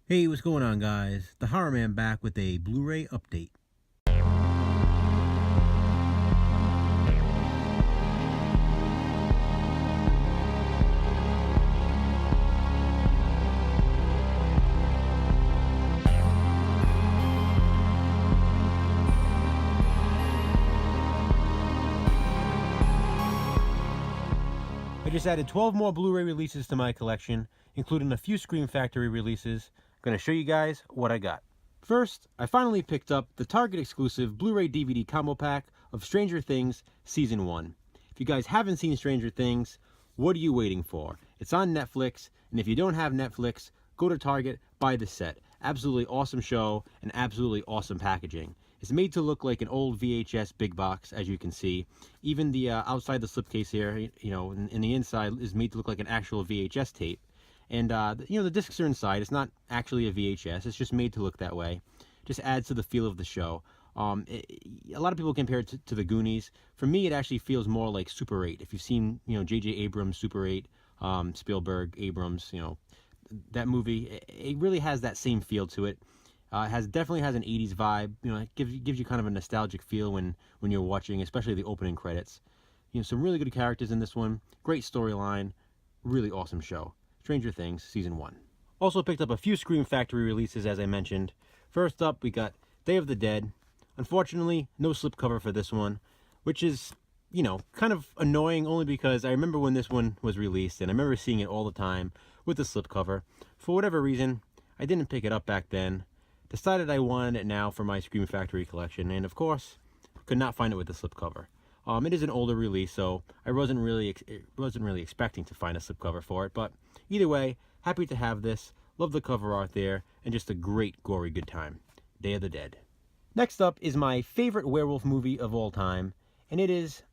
Hey, what's going on, guys? The Horror Man back with a Blu-ray update. I just added 12 more Blu-ray releases to my collection, including a few Scream Factory releases. I'm going to show you guys what I got. First, I finally picked up the Target exclusive Blu-ray DVD combo pack of Stranger Things Season 1. If you guys haven't seen Stranger Things, what are you waiting for? It's on Netflix, and if you don't have Netflix, go to Target, buy the set. Absolutely awesome show and absolutely awesome packaging. It's made to look like an old VHS big box, as you can see. Even the outside the slipcase here, and the inside is made to look like an actual VHS tape. And, the discs are inside. It's not actually a VHS. It's just made to look that way. Just adds to the feel of the show. A lot of people compare it to the Goonies. For me, it actually feels more like Super 8. If you've seen, J.J. Abrams' Super 8, Spielberg, Abrams, that movie, it really has that same feel to it. Definitely has an 80s vibe. It gives you kind of a nostalgic feel when you're watching, especially the opening credits. Some really good characters in this one. Great storyline. Really awesome show. Stranger Things Season 1. Also picked up a few Scream Factory releases, as I mentioned. First up, we got Day of the Dead. Unfortunately, no slipcover for this one, which is, kind of annoying only because I remember when this one was released and I remember seeing it all the time with the slipcover. For whatever reason, I didn't pick it up back then. Decided I wanted it now for my Scream Factory collection, and of course, could not find it with the slipcover. It is an older release, so I wasn't really expecting to find a slipcover for it, but either way, happy to have this. Love the cover art there, and just a great, gory good time. Day of the Dead. Next up is my favorite werewolf movie of all time, and it is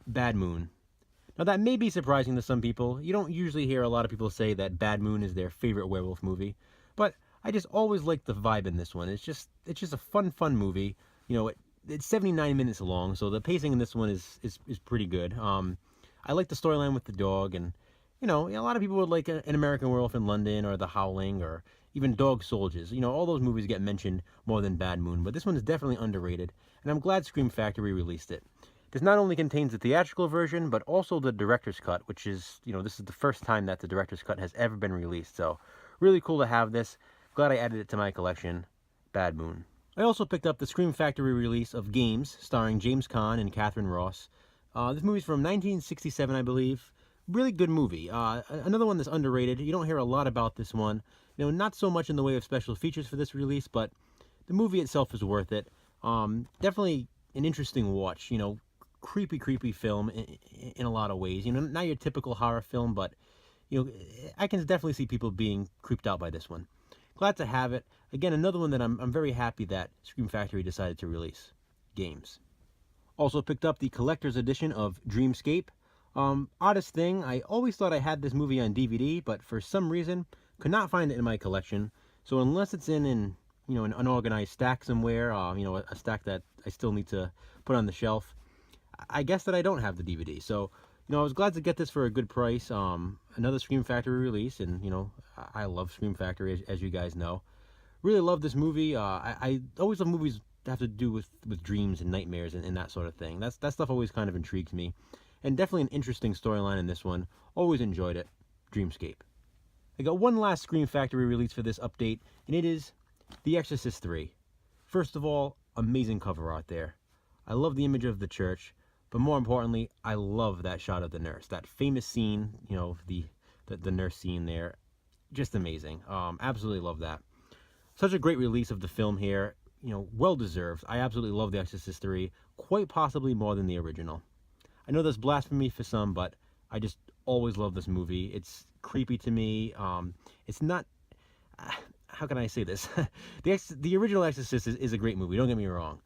Bad Moon. Now that may be surprising to some people. You don't usually hear a lot of people say that Bad Moon is their favorite werewolf movie, but I just always like the vibe in this one. It's just a fun movie. It's 79 minutes long, so the pacing in this one is pretty good. I like the storyline with the dog, and a lot of people would like An American Werewolf in London or The Howling or even Dog Soldiers. All those movies get mentioned more than Bad Moon, but this one is definitely underrated, and I'm glad Scream Factory released it. This not only contains the theatrical version, but also the director's cut, which is, this is the first time that the director's cut has ever been released, so really cool to have this. Glad I added it to my collection. Bad Moon. I also picked up the Scream Factory release of Games, starring James Caan and Catherine Ross. This movie's from 1967, I believe. Really good movie. Another one that's underrated. You don't hear a lot about this one. Not so much in the way of special features for this release, but the movie itself is worth it. Definitely an interesting watch. Creepy film in a lot of ways. Not your typical horror film, but I can definitely see people being creeped out by this one. Glad to have it. Again, another one that I'm very happy that Scream Factory decided to release. Games. Also picked up the collector's edition of Dreamscape. Oddest thing, I always thought I had this movie on DVD, but for some reason, could not find it in my collection. So unless it's in an unorganized stack somewhere, a stack that I still need to put on the shelf, I guess that I don't have the DVD. So, I was glad to get this for a good price. Another Scream Factory release, and, I love Scream Factory, as you guys know. Really love this movie. I always love movies that have to do with dreams and nightmares and that sort of thing. That stuff always kind of intrigues me. And definitely an interesting storyline in this one. Always enjoyed it. Dreamscape. I got one last Scream Factory release for this update, and it is The Exorcist 3. First of all, amazing cover art there. I love the image of the church. But more importantly, I love that shot of the nurse. That famous scene, the nurse scene there. Just amazing. Absolutely love that. Such a great release of the film here. Well deserved. I absolutely love The Exorcist 3. Quite possibly more than the original. I know that's blasphemy for some, but I just always love this movie. It's creepy to me. It's not... how can I say this? The original Exorcist is a great movie. Don't get me wrong.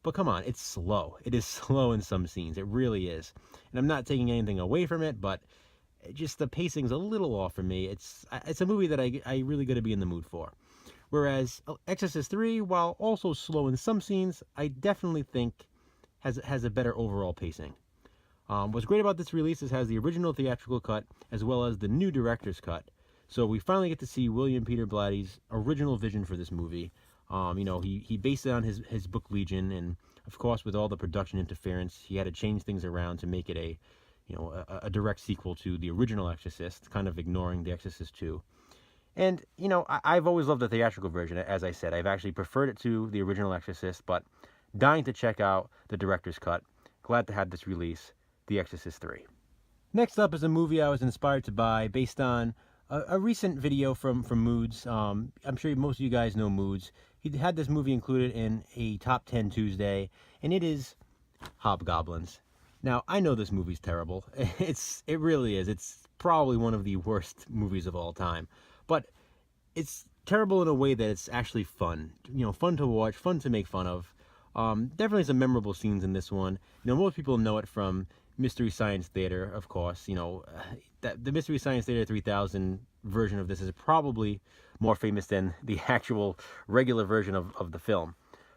But come on, it's slow. It is slow in some scenes. It really is. And I'm not taking anything away from it, but just the pacing's a little off for me. It's a movie that I really got to be in the mood for. Whereas Exorcist 3, while also slow in some scenes, I definitely think has a better overall pacing. What's great about this release is it has the original theatrical cut as well as the new director's cut. So we finally get to see William Peter Blatty's original vision for this movie. He based it on his book Legion, and of course, with all the production interference, he had to change things around to make it a direct sequel to the original Exorcist, kind of ignoring The Exorcist 2. And, I've always loved the theatrical version, as I said. I've actually preferred it to the original Exorcist, but dying to check out the director's cut. Glad to have this release, The Exorcist 3. Next up is a movie I was inspired to buy based on a recent video from Moods. I'm sure most of you guys know Moods. He had this movie included in a Top 10 Tuesday, and it is Hobgoblins. Now, I know this movie's terrible. It really is. It's probably one of the worst movies of all time. But it's terrible in a way that it's actually fun. Fun to watch, fun to make fun of. Definitely some memorable scenes in this one. Most people know it from Mystery Science Theater, of course. The Mystery Science Theater 3000 version of this is probably more famous than the actual regular version of the film.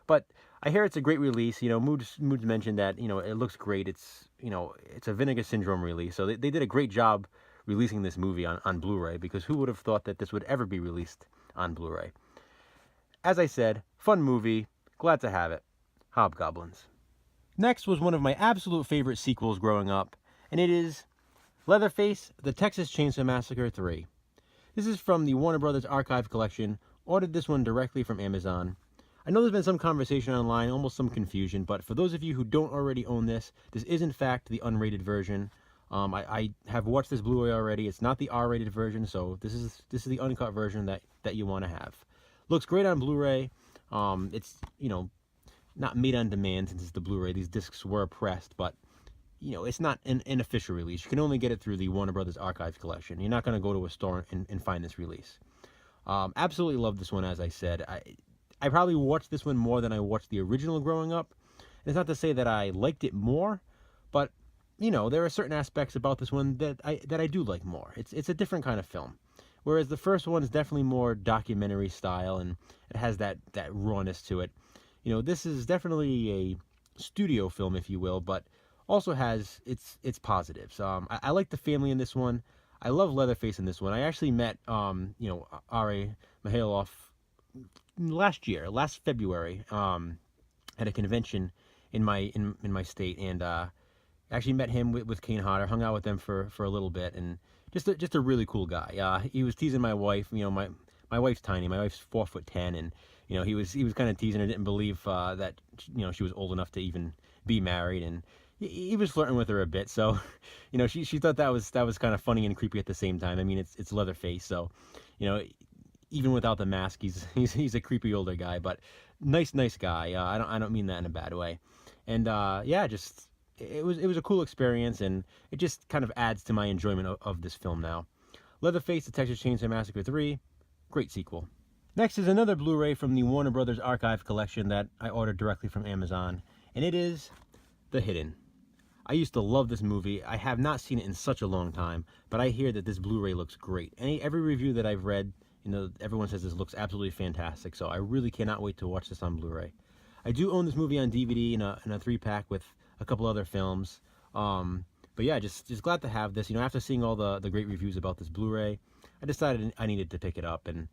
But I hear it's a great release. Moods mentioned that, it looks great. It's a Vinegar Syndrome release. So they did a great job releasing this movie on Blu-ray, because who would have thought that this would ever be released on Blu-ray? As I said, fun movie. Glad to have it. Hobgoblins. Next was one of my absolute favorite sequels growing up, and it is Leatherface, The Texas Chainsaw Massacre 3. This is from the Warner Brothers Archive Collection. Ordered this one directly from Amazon. I know there's been some conversation online, almost some confusion, but for those of you who don't already own this is in fact the unrated version. I have watched this Blu-ray already. It's not the R-rated version, so this is the uncut version that you want to have. Looks great on Blu-ray. It's not made on demand since it's the Blu-ray. These discs were pressed, but it's not an official release. You can only get it through the Warner Brothers Archive Collection. You're not going to go to a store and find this release. Absolutely love this one, as I said. I probably watched this one more than I watched the original growing up. It's not to say that I liked it more, but there are certain aspects about this one that I do like more. It's a different kind of film. Whereas the first one is definitely more documentary style, and it has that rawness to it. This is definitely a studio film, if you will, but also has its positives. I like the family in this one. I love Leatherface in this one. I actually met Ari Mihailov last February, at a convention in my state, and actually met him with Kane Hodder, hung out with them for a little bit, and just a really cool guy. He was teasing my wife. My wife's tiny. My wife's 4'10", and he was kind of teasing her. Didn't believe that she was old enough to even be married, and he was flirting with her a bit. So she thought that was kind of funny and creepy at the same time. I mean, it's Leatherface, so even without the mask, he's a creepy older guy, but nice guy. I don't mean that in a bad way. And it was a cool experience, and it just kind of adds to my enjoyment of this film now. Leatherface, The Texas Chainsaw Massacre 3, great sequel. Next is another Blu-ray from the Warner Brothers Archive Collection that I ordered directly from Amazon, and it is The Hidden. I used to love this movie. I have not seen it in such a long time, but I hear that this Blu-ray looks great. Every review that I've read, everyone says this looks absolutely fantastic, so I really cannot wait to watch this on Blu-ray. I do own this movie on DVD in a 3-pack with a couple other films. But yeah, just glad to have this. After seeing all the great reviews about this Blu-ray, I decided I needed to pick it up, and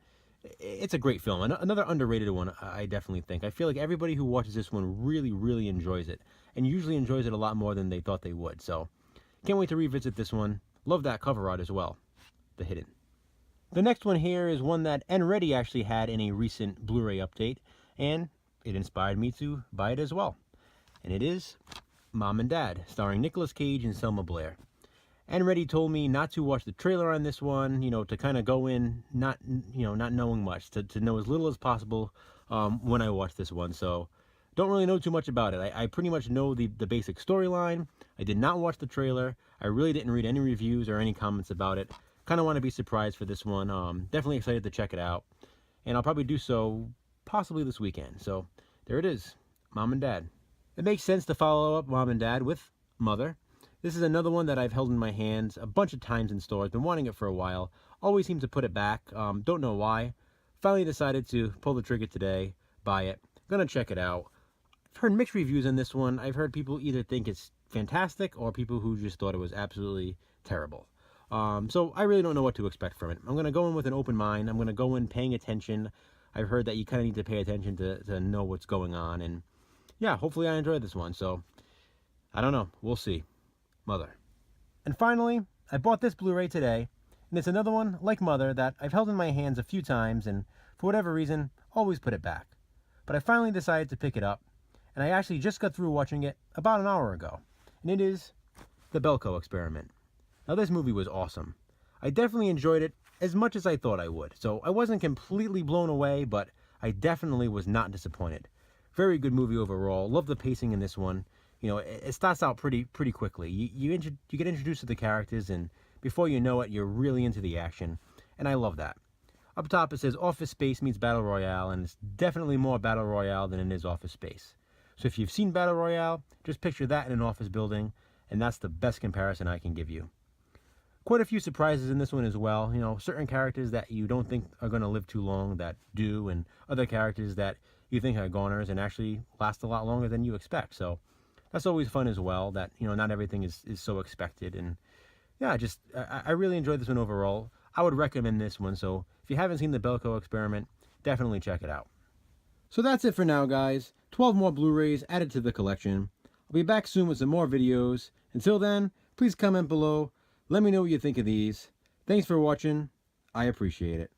it's a great film. Another underrated one, I definitely think. I feel like everybody who watches this one really, really enjoys it, and usually enjoys it a lot more than they thought they would. So, can't wait to revisit this one. Love that cover art as well. The Hidden. The next one here is one that N-Ready actually had in a recent Blu-ray update, and it inspired me to buy it as well. And it is Mom and Dad, starring Nicolas Cage and Selma Blair. N-Ready told me not to watch the trailer on this one, to kind of go in not knowing much, to know as little as possible when I watch this one. So don't really know too much about it. I pretty much know the basic storyline. I did not watch the trailer. I really didn't read any reviews or any comments about it. Kind of want to be surprised for this one. Definitely excited to check it out. And I'll probably do so possibly this weekend. So there it is, Mom and Dad. It makes sense to follow up Mom and Dad with Mother. This is another one that I've held in my hands a bunch of times in stores. Been wanting it for a while. Always seem to put it back. Don't know why. Finally decided to pull the trigger today, buy it. Gonna check it out. I've heard mixed reviews on this one. I've heard people either think it's fantastic or people who just thought it was absolutely terrible. So I really don't know what to expect from it. I'm going to go in with an open mind. I'm going to go in paying attention. I've heard that you kind of need to pay attention to know what's going on. And yeah, hopefully I enjoyed this one. So I don't know. We'll see. Mother. And finally, I bought this Blu-ray today. And it's another one, like Mother, that I've held in my hands a few times and for whatever reason, always put it back. But I finally decided to pick it up. And I actually just got through watching it about an hour ago. And it is The Belko Experiment. Now this movie was awesome. I definitely enjoyed it as much as I thought I would. So I wasn't completely blown away, but I definitely was not disappointed. Very good movie overall. Love the pacing in this one. You know, it starts out pretty quickly. You get introduced to the characters, and before you know it, you're really into the action. And I love that. Up top it says Office Space meets Battle Royale, and it's definitely more Battle Royale than it is Office Space. So if you've seen Battle Royale, just picture that in an office building, and that's the best comparison I can give you. Quite a few surprises in this one as well. You know, certain characters that you don't think are going to live too long that do, and other characters that you think are goners and actually last a lot longer than you expect. So that's always fun as well, that, you know, not everything is so expected. And yeah, I really enjoyed this one overall. I would recommend this one. So if you haven't seen The Belko Experiment, definitely check it out. So that's it for now, guys. 12 more Blu-rays added to the collection. I'll be back soon with some more videos. Until then, please comment below. Let me know what you think of these. Thanks for watching. I appreciate it.